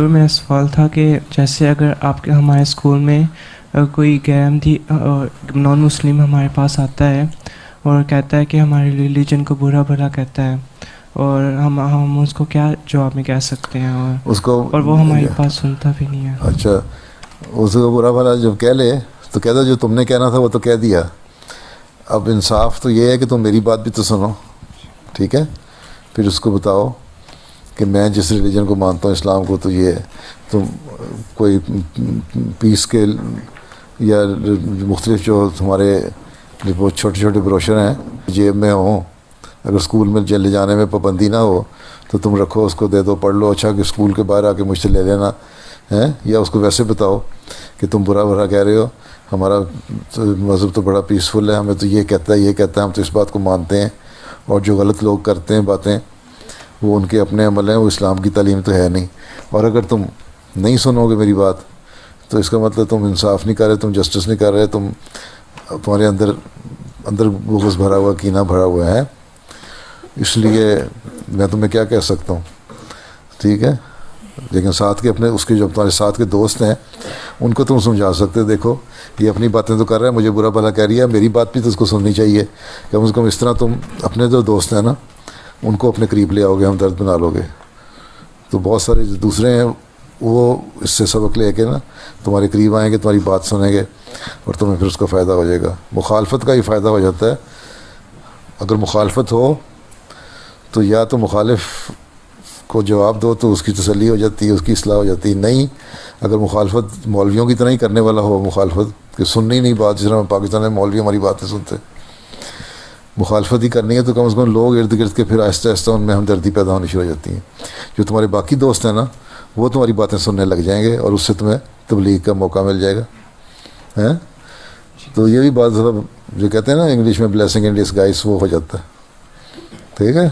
میرا سوال تھا کہ جیسے اگر آپ کے ہمارے اسکول میں کوئی غیر احمدی نان مسلم ہمارے پاس آتا ہے اور کہتا ہے کہ ہمارے ریلیجن کو برا بھلا کہتا ہے، اور ہم اس کو کیا جواب میں کہہ سکتے ہیں، اور وہ ہماری بات سنتا بھی نہیں ہے؟ اچھا، اس کو برا بھلا جب کہہ لے تو کہہ دو جو تم نے کہنا تھا وہ تو کہہ دیا. اب انصاف تو یہ ہے کہ تم میری بات بھی تو سنو، ٹھیک ہے؟ پھر اس کو بتاؤ کہ میں جس ریلیجن کو مانتا ہوں، اسلام کو، تو یہ ہے. تم کوئی پیس کے یا مختلف جو تمہارے وہ چھوٹے چھوٹے بروشر ہیں جیب میں ہوں، اگر اسکول میں لے جانے میں پابندی نہ ہو تو تم رکھو، اس کو دے دو، پڑھ لو. اچھا کہ اسکول کے باہر آ کے مجھ سے لے لینا ہے، یا اس کو ویسے بتاؤ کہ تم برا بھلا کہہ رہے ہو، ہمارا مذہب تو بڑا پیسفل ہے، ہمیں تو یہ کہتا ہے، یہ کہتا ہے، ہم تو اس بات کو مانتے ہیں، اور جو غلط لوگ کرتے ہیں باتیں وہ ان کے اپنے عمل ہیں، وہ اسلام کی تعلیم تو ہے نہیں. اور اگر تم نہیں سنو گے میری بات تو اس کا مطلب تم انصاف نہیں کر رہے، تم جسٹس نہیں کر رہے، تمہارے اندر بغض بھرا ہوا، کینہ بھرا ہوا ہے. اس لیے میں تمہیں کیا کہہ سکتا ہوں، ٹھیک ہے؟ لیکن ساتھ کے اپنے اس کے جو تمہارے ساتھ کے دوست ہیں ان کو تم سمجھا سکتے، دیکھو یہ اپنی باتیں تو کر رہا ہے، مجھے برا بھلا کہہ رہی ہے، میری بات بھی تو اس کو سننی چاہیے. کم از کم اس طرح تم اپنے جو دوست ہیں نا ان کو اپنے قریب لے آؤ گے، ہمدرد بنا لو گے. تو بہت سارے جو دوسرے ہیں وہ اس سے سبق لے کے نا تمہارے قریب آئیں گے، تمہاری بات سنیں گے، اور تمہیں پھر اس کا فائدہ ہو جائے گا. مخالفت کا ہی فائدہ ہو جاتا ہے. اگر مخالفت ہو تو یا تو مخالف کو جواب دو تو اس کی تسلی ہو جاتی ہے، اس کی اصلاح ہو جاتی ہے. نہیں، اگر مخالفت مولویوں کی طرح ہی کرنے والا ہو، مخالفت کہ سننی نہیں بات، جس طرح پاکستان میں مولوی ہماری باتیں سنتے، مخالفت ہی کرنی ہے تو کم از کم لوگ ارد گرد کے پھر آہستہ آہستہ ان میں ہمدردی پیدا ہونی شروع ہو جاتی ہیں. جو تمہارے باقی دوست ہیں نا وہ تمہاری باتیں سننے لگ جائیں گے، اور اس سے تمہیں تبلیغ کا موقع مل جائے گا. تو یہ بھی بات جو کہتے ہیں نا انگلش میں بلیسنگ ان ڈسگائز، وہ ہو جاتا ہے. ٹھیک ہے.